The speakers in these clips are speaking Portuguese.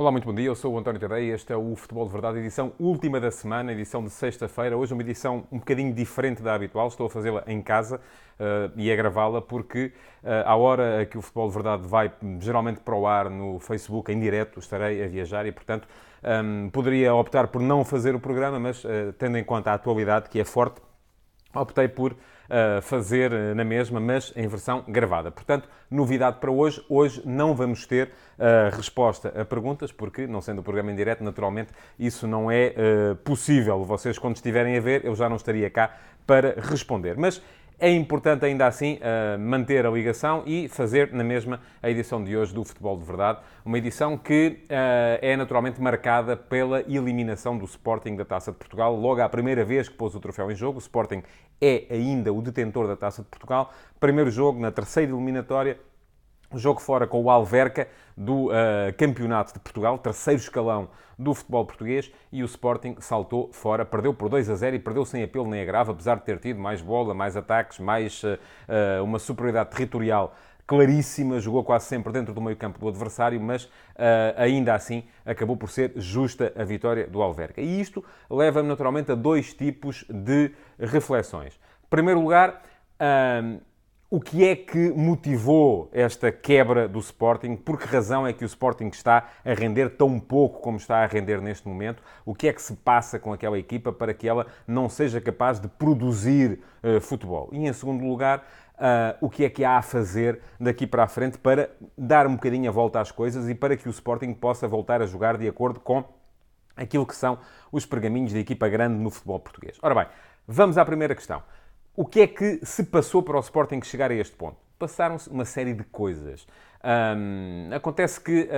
Olá, muito bom dia. Eu sou o António Tadeia e este é o Futebol de Verdade, edição última da semana, edição de sexta-feira. Hoje uma edição um bocadinho diferente da habitual. Estou a fazê-la em casa e a gravá-la porque à hora que o Futebol de Verdade vai geralmente para o ar no Facebook, em direto, estarei a viajar e, portanto, poderia optar por não fazer o programa, mas tendo em conta a atualidade, que é forte, optei por fazer na mesma, mas em versão gravada. Portanto, novidade para hoje. Hoje não vamos ter resposta a perguntas, porque, não sendo o programa em direto, naturalmente, isso não é possível. Vocês, quando estiverem a ver, eu já não estaria cá para responder. Mas é importante, ainda assim, manter a ligação e fazer na mesma a edição de hoje do Futebol de Verdade. Uma edição que é naturalmente marcada pela eliminação do Sporting da Taça de Portugal. Logo à primeira vez que pôs o troféu em jogo, o Sporting é ainda o detentor da Taça de Portugal. Primeiro jogo, na terceira eliminatória, jogo fora com o Alverca do Campeonato de Portugal, terceiro escalão do futebol português, e o Sporting saltou fora, perdeu por 2-0 e perdeu sem apelo nem agravo, apesar de ter tido mais bola, mais ataques, mais uma superioridade territorial claríssima, jogou quase sempre dentro do meio-campo do adversário, mas ainda assim acabou por ser justa a vitória do Alverca. E isto leva-me naturalmente a dois tipos de reflexões. Em primeiro lugar, o que é que motivou esta quebra do Sporting? Por que razão é que o Sporting está a render tão pouco como está a render neste momento? O que é que se passa com aquela equipa para que ela não seja capaz de produzir futebol? E, em segundo lugar, o que é que há a fazer daqui para a frente para dar um bocadinho a volta às coisas e para que o Sporting possa voltar a jogar de acordo com aquilo que são os pergaminhos da equipa grande no futebol português? Ora bem, vamos à primeira questão. O que é que se passou para o Sporting chegar a este ponto? Passaram-se uma série de coisas. Acontece que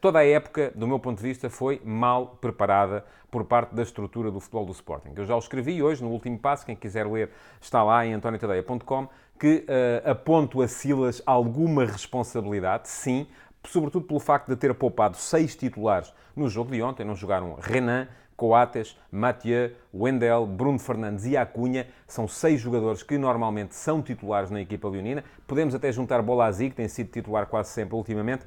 toda a época, do meu ponto de vista, foi mal preparada por parte da estrutura do futebol do Sporting. Eu já o escrevi hoje, no último passo, quem quiser ler está lá em antoniotadeia.com, que aponto a Silas alguma responsabilidade, sim, sobretudo pelo facto de ter poupado 6 titulares no jogo de ontem. Não jogaram Renan, Coates, Mathieu, Wendel, Bruno Fernandes e Acunha. São 6 jogadores que normalmente são titulares na equipa leonina. Podemos até juntar Bolazzi, que tem sido titular quase sempre ultimamente.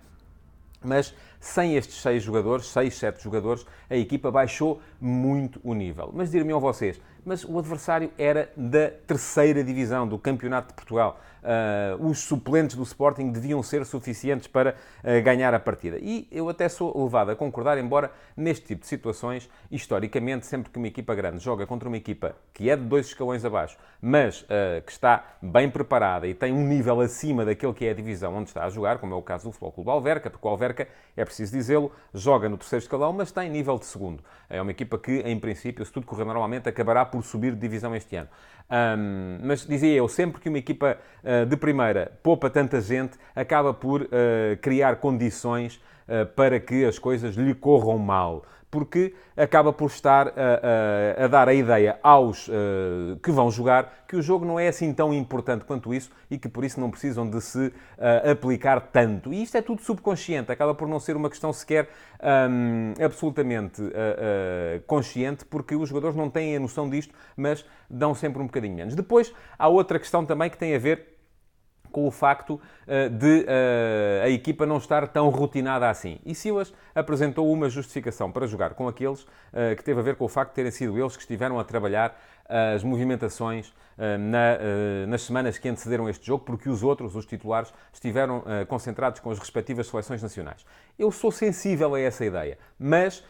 Mas sem estes 6 jogadores, 6, 7 jogadores, a equipa baixou muito o nível. Mas dir-me-ão vocês, mas o adversário era da terceira divisão do Campeonato de Portugal. Os suplentes do Sporting deviam ser suficientes para ganhar a partida. E eu até sou levado a concordar, embora neste tipo de situações, historicamente, sempre que uma equipa grande joga contra uma equipa que é de 2 escalões abaixo, mas que está bem preparada e tem um nível acima daquele que é a divisão onde está a jogar, como é o caso do Futebol Clube Alverca, porque o Alverca, é preciso dizê-lo, joga no terceiro escalão, mas tem nível de segundo. É uma equipa que, em princípio, se tudo correr normalmente, acabará por subir de divisão este ano. Mas dizia eu, sempre que uma equipa de primeira poupa tanta gente, acaba por criar condições para que as coisas lhe corram mal. Porque acaba por estar a dar a ideia aos que vão jogar que o jogo não é assim tão importante quanto isso e que por isso não precisam de se aplicar tanto. E isto é tudo subconsciente, acaba por não ser uma questão sequer absolutamente consciente, porque os jogadores não têm a noção disto, mas dão sempre um bocadinho menos. Depois, há outra questão também que tem a ver com o facto de a equipa não estar tão rotinada assim. E Silas apresentou uma justificação para jogar com aqueles que teve a ver com o facto de terem sido eles que estiveram a trabalhar as movimentações nas semanas que antecederam este jogo, porque os outros, os titulares, estiveram concentrados com as respectivas seleções nacionais. Eu sou sensível a essa ideia, mas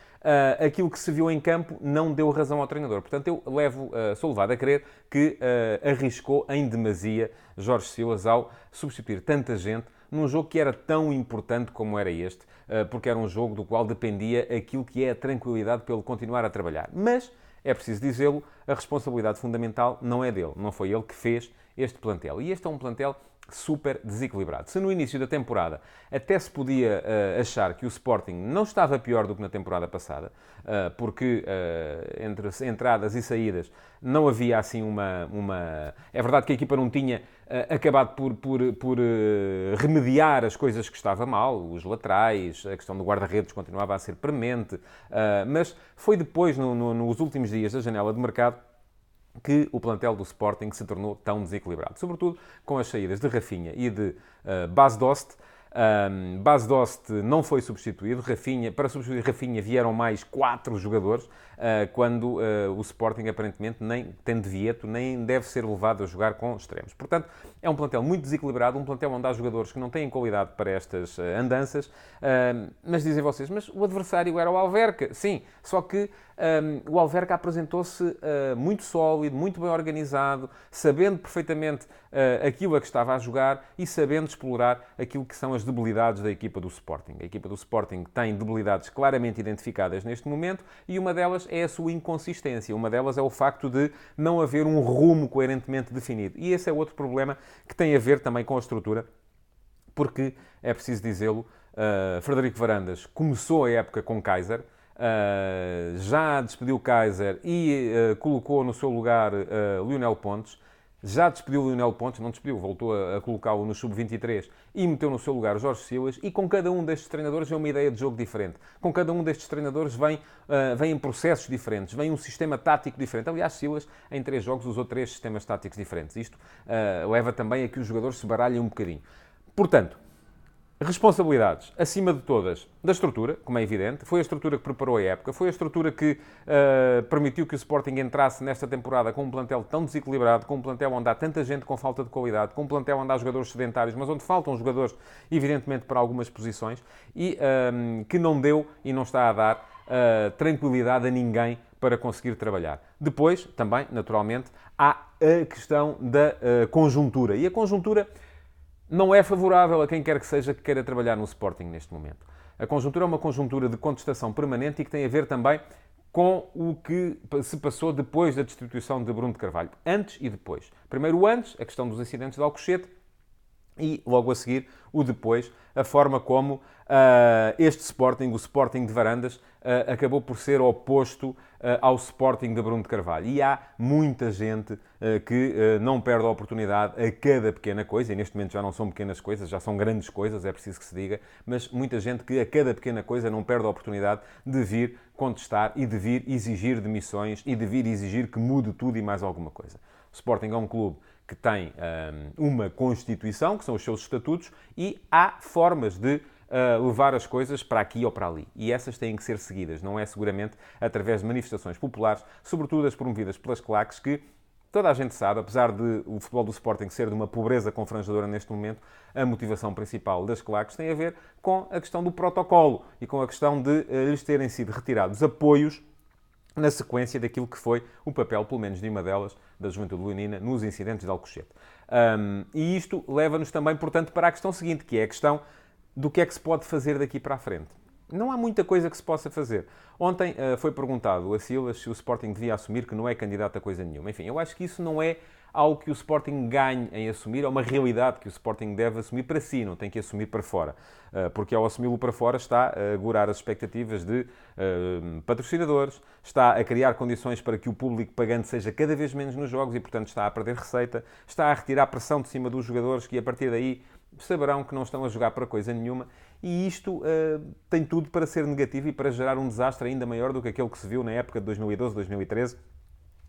aquilo que se viu em campo não deu razão ao treinador. Portanto, eu sou levado a crer que arriscou em demasia Jorge Silas ao substituir tanta gente num jogo que era tão importante como era este, porque era um jogo do qual dependia aquilo que é a tranquilidade pelo continuar a trabalhar. Mas, é preciso dizê-lo, a responsabilidade fundamental não é dele. Não foi ele que fez este plantel. E este é um plantel super desequilibrado. Se no início da temporada até se podia achar que o Sporting não estava pior do que na temporada passada, porque entre entradas e saídas não havia assim uma... É verdade que a equipa não tinha acabado por remediar as coisas que estavam mal, os laterais, a questão do guarda-redes continuava a ser premente, mas foi depois, nos últimos dias da janela de mercado, que o plantel do Sporting se tornou tão desequilibrado. Sobretudo com as saídas de Rafinha e de Bas Dost, Bas Dost não foi substituído. Para substituir Rafinha vieram mais 4 jogadores, quando o Sporting aparentemente nem tem de Vieto, nem deve ser levado a jogar com extremos. Portanto, é um plantel muito desequilibrado, um plantel onde há jogadores que não têm qualidade para estas andanças. Mas dizem vocês, mas o adversário era o Alverca. Sim, só que o Alverca apresentou-se muito sólido, muito bem organizado, sabendo perfeitamente aquilo a que estava a jogar e sabendo explorar aquilo que são as debilidades da equipa do Sporting. A equipa do Sporting tem debilidades claramente identificadas neste momento e uma delas é a sua inconsistência. Uma delas é o facto de não haver um rumo coerentemente definido. E esse é outro problema que tem a ver também com a estrutura, porque, é preciso dizê-lo, Frederico Varandas começou a época com Kaiser, já despediu Kaiser e colocou no seu lugar Lionel Pontes. Já despediu o Lionel Pontes, não despediu, voltou a colocá-lo no sub-23 e meteu no seu lugar o Jorge Silas, e com cada um destes treinadores vem uma ideia de jogo diferente. Com cada um destes treinadores vêm processos diferentes, vem um sistema tático diferente. Aliás, Silas, em 3 jogos, usou 3 sistemas táticos diferentes. Isto leva também a que os jogadores se baralhem um bocadinho. Portanto, responsabilidades, acima de todas, da estrutura, como é evidente. Foi a estrutura que preparou a época, foi a estrutura que permitiu que o Sporting entrasse nesta temporada com um plantel tão desequilibrado, com um plantel onde há tanta gente com falta de qualidade, com um plantel onde há jogadores sedentários, mas onde faltam jogadores, evidentemente, para algumas posições, e que não deu e não está a dar tranquilidade a ninguém para conseguir trabalhar. Depois, também, naturalmente, há a questão da conjuntura. E a conjuntura não é favorável a quem quer que seja que queira trabalhar no Sporting neste momento. A conjuntura é uma conjuntura de contestação permanente e que tem a ver também com o que se passou depois da destituição de Bruno de Carvalho. Antes e depois. Primeiro o antes, a questão dos acidentes de Alcochete, e logo a seguir o depois, a forma como este Sporting, o Sporting de Varandas, acabou por ser oposto ao Sporting de Bruno de Carvalho. E há muita gente que não perde a oportunidade a cada pequena coisa, e neste momento já não são pequenas coisas, já são grandes coisas, é preciso que se diga, mas muita gente que a cada pequena coisa não perde a oportunidade de vir contestar e de vir exigir demissões e de vir exigir que mude tudo e mais alguma coisa. O Sporting é um clube que tem uma Constituição, que são os seus estatutos, e há formas de levar as coisas para aqui ou para ali. E essas têm que ser seguidas, não é seguramente através de manifestações populares, sobretudo as promovidas pelas claques, que toda a gente sabe, apesar de o futebol do Sporting ser de uma pobreza confrangedora neste momento, a motivação principal das claques tem a ver com a questão do protocolo e com a questão de lhes terem sido retirados apoios na sequência daquilo que foi o papel, pelo menos de uma delas, da Juventude Leonina, nos incidentes de Alcochete. E isto leva-nos também, portanto, para a questão seguinte, que é a questão do que é que se pode fazer daqui para a frente. Não há muita coisa que se possa fazer. Ontem foi perguntado a Silas se o Sporting devia assumir que não é candidato a coisa nenhuma. Enfim, eu acho que isso não é algo que o Sporting ganhe em assumir, é uma realidade que o Sporting deve assumir para si, não tem que assumir para fora. Porque ao assumi-lo para fora está a agurar as expectativas de patrocinadores, está a criar condições para que o público pagante seja cada vez menos nos jogos e, portanto, está a perder receita, está a retirar pressão de cima dos jogadores que, a partir daí, saberão que não estão a jogar para coisa nenhuma. E isto tem tudo para ser negativo e para gerar um desastre ainda maior do que aquele que se viu na época de 2012, 2013,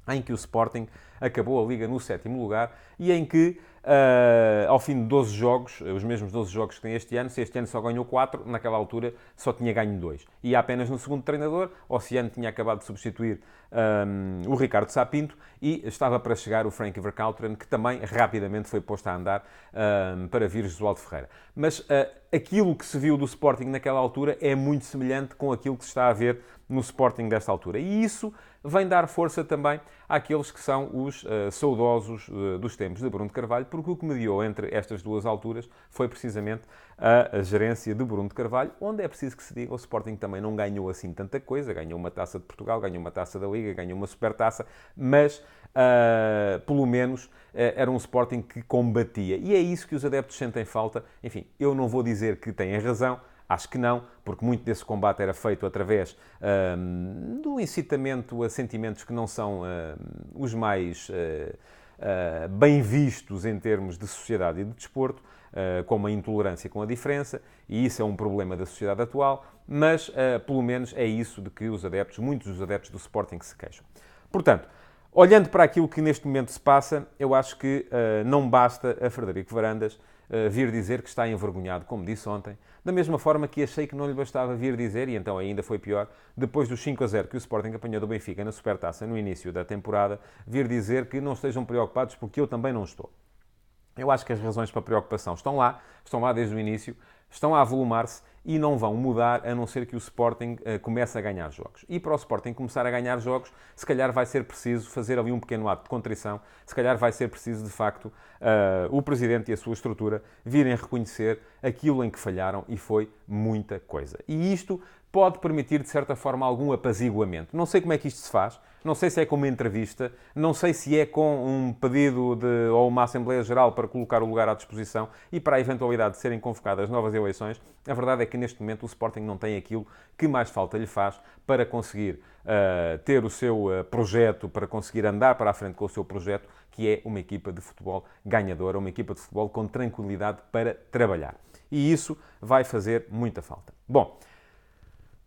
em que o Sporting acabou a Liga no 7º lugar e em que, ao fim de 12 jogos, os mesmos 12 jogos que tem este ano, se este ano só ganhou 4, naquela altura só tinha ganho 2. E apenas no segundo treinador, Oceano tinha acabado de substituir o Ricardo Sapinto e estava para chegar o Frank Vercauteren, que também rapidamente foi posto a andar para vir Josualdo Ferreira. Mas aquilo que se viu do Sporting naquela altura é muito semelhante com aquilo que se está a ver no Sporting desta altura. E isso vem dar força também àqueles que são os saudosos dos tempos de Bruno de Carvalho, porque o que mediou entre estas duas alturas foi precisamente a gerência de Bruno de Carvalho, onde é preciso que se diga, o Sporting também não ganhou assim tanta coisa, ganhou uma taça de Portugal, ganhou uma taça da Liga, ganhou uma supertaça, mas pelo menos era um Sporting que combatia. E é isso que os adeptos sentem falta. Enfim, eu não vou dizer que têm razão, acho que não, porque muito desse combate era feito através do incitamento a sentimentos que não são os mais bem vistos em termos de sociedade e de desporto, como a intolerância com a diferença, e isso é um problema da sociedade atual, mas pelo menos é isso de que os adeptos, muitos dos adeptos do Sporting se queixam. Portanto, olhando para aquilo que neste momento se passa, eu acho que não basta a Frederico Varandas vir dizer que está envergonhado, como disse ontem, da mesma forma que achei que não lhe bastava vir dizer, e então ainda foi pior, depois dos 5-0 que o Sporting apanhou do Benfica na Supertaça no início da temporada, vir dizer que não estejam preocupados porque eu também não estou. Eu acho que as razões para preocupação estão lá desde o início, estão a avolumar-se e não vão mudar a não ser que o Sporting comece a ganhar jogos. E para o Sporting começar a ganhar jogos, se calhar vai ser preciso fazer ali um pequeno ato de contrição, se calhar vai ser preciso, de facto, o Presidente e a sua estrutura virem reconhecer aquilo em que falharam e foi muita coisa. E isto pode permitir, de certa forma, algum apaziguamento. Não sei como é que isto se faz, não sei se é com uma entrevista, não sei se é com um pedido ou uma Assembleia Geral para colocar o lugar à disposição e para a eventualidade de serem convocadas novas eleições. A verdade é que neste momento o Sporting não tem aquilo que mais falta lhe faz para conseguir ter o seu projeto, para conseguir andar para a frente com o seu projeto, que é uma equipa de futebol ganhadora, uma equipa de futebol com tranquilidade para trabalhar. E isso vai fazer muita falta. Bom,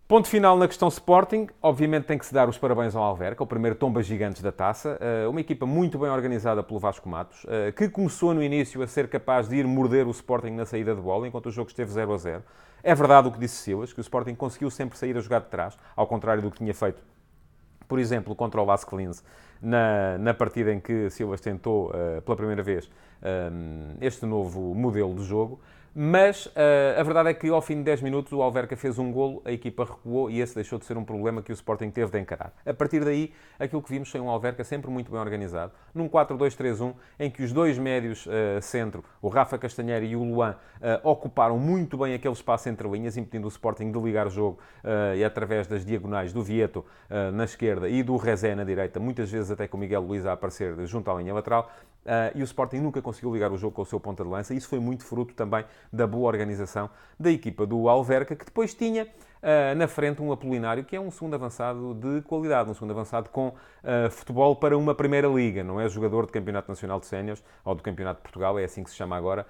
ponto final na questão Sporting. Obviamente tem que se dar os parabéns ao Alverca, o primeiro tomba gigantes da taça. Uma equipa muito bem organizada pelo Vasco Matos, que começou no início a ser capaz de ir morder o Sporting na saída de bola, enquanto o jogo esteve 0-0. É verdade o que disse Silas, que o Sporting conseguiu sempre sair a jogar de trás, ao contrário do que tinha feito, por exemplo, contra o Lask Linz, na partida em que Silas tentou, pela primeira vez, este novo modelo de jogo. Mas a verdade é que ao fim de 10 minutos o Alverca fez um golo, a equipa recuou e esse deixou de ser um problema que o Sporting teve de encarar. A partir daí, aquilo que vimos foi um Alverca sempre muito bem organizado, num 4-2-3-1, em que os dois médios centro, o Rafa Castanheira e o Luan, ocuparam muito bem aquele espaço entre linhas, impedindo o Sporting de ligar o jogo e através das diagonais do Vieto na esquerda e do Rezé na direita, muitas vezes até com o Miguel Luís a aparecer junto à linha lateral. E o Sporting nunca conseguiu ligar o jogo com o seu ponta de lança. Isso foi muito fruto também da boa organização da equipa do Alverca, que depois tinha na frente um Apolinário, que é um segundo avançado de qualidade, um segundo avançado com futebol para uma primeira liga. Não é jogador de Campeonato Nacional de Séniores ou do Campeonato de Portugal, é assim que se chama agora.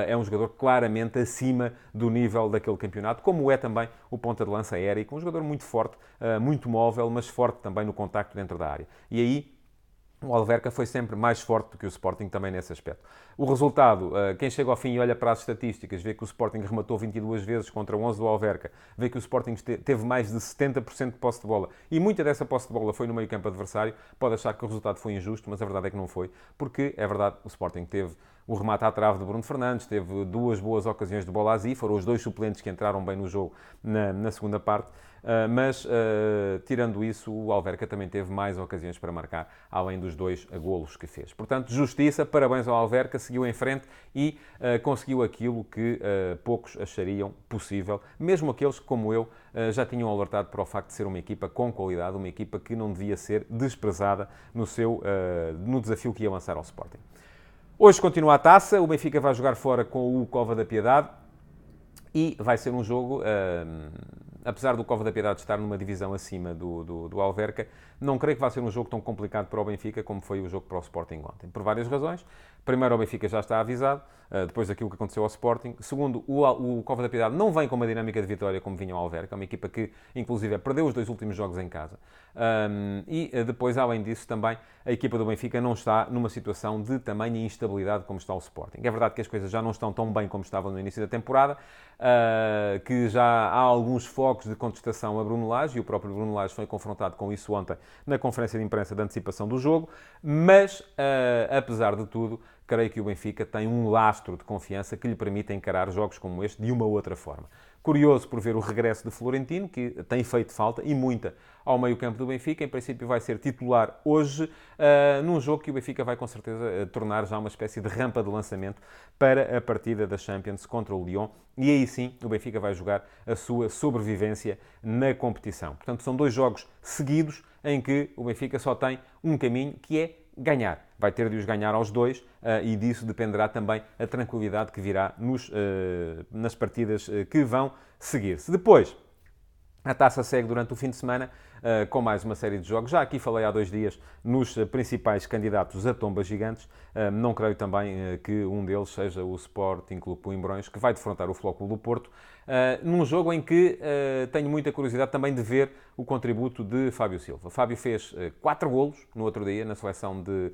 É um jogador claramente acima do nível daquele campeonato, como é também o ponta de lança Érico, um jogador muito forte, muito móvel, mas forte também no contacto dentro da área. E aí o Alverca foi sempre mais forte do que o Sporting também nesse aspecto. O resultado, quem chega ao fim e olha para as estatísticas, vê que o Sporting rematou 22 vezes contra 11 do Alverca, vê que o Sporting teve mais de 70% de posse de bola e muita dessa posse de bola foi no meio campo adversário, pode achar que o resultado foi injusto, mas a verdade é que não foi, porque é verdade, o Sporting teve o remate à trave de Bruno Fernandes, teve duas boas ocasiões de bola a Zi, foram os dois suplentes que entraram bem no jogo na segunda parte, mas tirando isso, o Alverca também teve mais ocasiões para marcar, além dos 2 golos que fez. Portanto, justiça, parabéns ao Alverca, seguiu em frente e conseguiu aquilo que poucos achariam possível, mesmo aqueles que, como eu, já tinham alertado para o facto de ser uma equipa com qualidade, uma equipa que não devia ser desprezada no desafio que ia lançar ao Sporting. Hoje continua a taça, o Benfica vai jogar fora com o Cova da Piedade e vai ser um jogo, apesar do Cova da Piedade estar numa divisão acima do Alverca, não creio que vai ser um jogo tão complicado para o Benfica como foi o jogo para o Sporting ontem, por várias razões. Primeiro, o Benfica já está avisado, depois daquilo que aconteceu ao Sporting. Segundo, o Cova da Piedade não vem com uma dinâmica de vitória como vinha o Alverca, é uma equipa que, inclusive, perdeu os 2 últimos jogos em casa. E depois, além disso, também a equipa do Benfica não está numa situação de tamanha instabilidade como está o Sporting. É verdade que as coisas já não estão tão bem como estavam no início da temporada, que já há alguns focos de contestação a Bruno Lage, e o próprio Bruno Lage foi confrontado com isso ontem na conferência de imprensa de antecipação do jogo, mas, apesar de tudo, creio que o Benfica tem um lastro de confiança que lhe permite encarar jogos como este de uma outra forma. Curioso por ver o regresso de Florentino, que tem feito falta, e muita, ao meio-campo do Benfica. Em princípio vai ser titular hoje, num jogo que o Benfica vai com certeza tornar já uma espécie de rampa de lançamento para a partida da Champions contra o Lyon. E aí sim o Benfica vai jogar a sua sobrevivência na competição. Portanto, são 2 jogos seguidos em que o Benfica só tem um caminho, que é ganhar. Vai ter de os ganhar aos 2 e disso dependerá também a tranquilidade que virá nas partidas que vão seguir-se. Depois, a taça segue durante o fim de semana com mais uma série de jogos. Já aqui falei há 2 dias nos principais candidatos a tombas gigantes. Não creio também que um deles seja o Sporting Clube Coimbrões, que vai defrontar o Flóculo do Porto, num jogo em que tenho muita curiosidade também de ver o contributo de Fábio Silva. Fábio fez 4 golos no outro dia na seleção de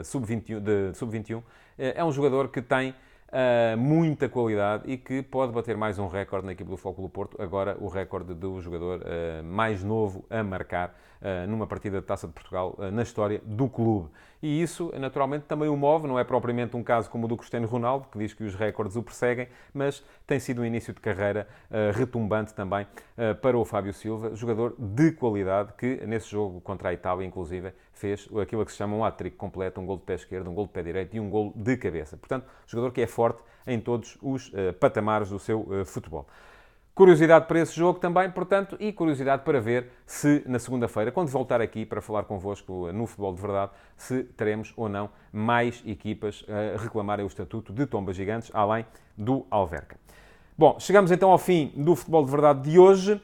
sub-21. É um jogador que tem muita qualidade e que pode bater mais um recorde na equipa do Futebol Clube do Porto, agora o recorde do jogador mais novo a marcar numa partida de Taça de Portugal na história do clube. E isso, naturalmente, também o move, não é propriamente um caso como o do Cristiano Ronaldo, que diz que os recordes o perseguem, mas tem sido um início de carreira retumbante também para o Fábio Silva, jogador de qualidade que, nesse jogo contra a Itália, inclusive, fez aquilo que se chama um hat-trick completo, um gol de pé esquerdo, um gol de pé direito e um gol de cabeça. Portanto, jogador que é forte em todos os patamares do seu futebol. Curiosidade para esse jogo também, portanto, e curiosidade para ver se na segunda-feira, quando voltar aqui para falar convosco no Futebol de Verdade, se teremos ou não mais equipas a reclamarem o estatuto de Tombas Gigantes, além do Alverca. Bom, chegamos então ao fim do Futebol de Verdade de hoje.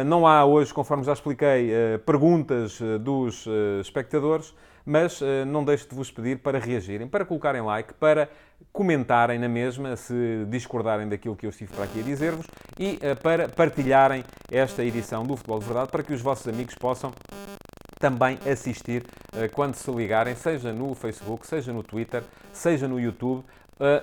Não há hoje, conforme já expliquei, perguntas dos espectadores, mas não deixo de vos pedir para reagirem, para colocarem like, para comentarem na mesma, se discordarem daquilo que eu estive para aqui a dizer-vos, e para partilharem esta edição do Futebol de Verdade, para que os vossos amigos possam também assistir quando se ligarem, seja no Facebook, seja no Twitter, seja no YouTube,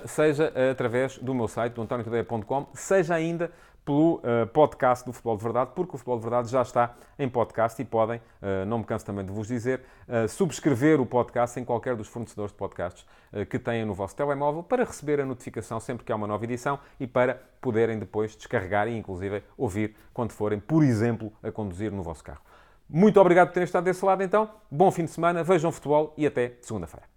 seja através do meu site, do antoniotadeia.com, seja ainda pelo podcast do Futebol de Verdade, porque o Futebol de Verdade já está em podcast e podem, não me canso também de vos dizer, subscrever o podcast em qualquer dos fornecedores de podcasts que tenham no vosso telemóvel para receber a notificação sempre que há uma nova edição e para poderem depois descarregar e, inclusive, ouvir quando forem, por exemplo, a conduzir no vosso carro. Muito obrigado por terem estado desse lado, então. Bom fim de semana, vejam futebol e até segunda-feira.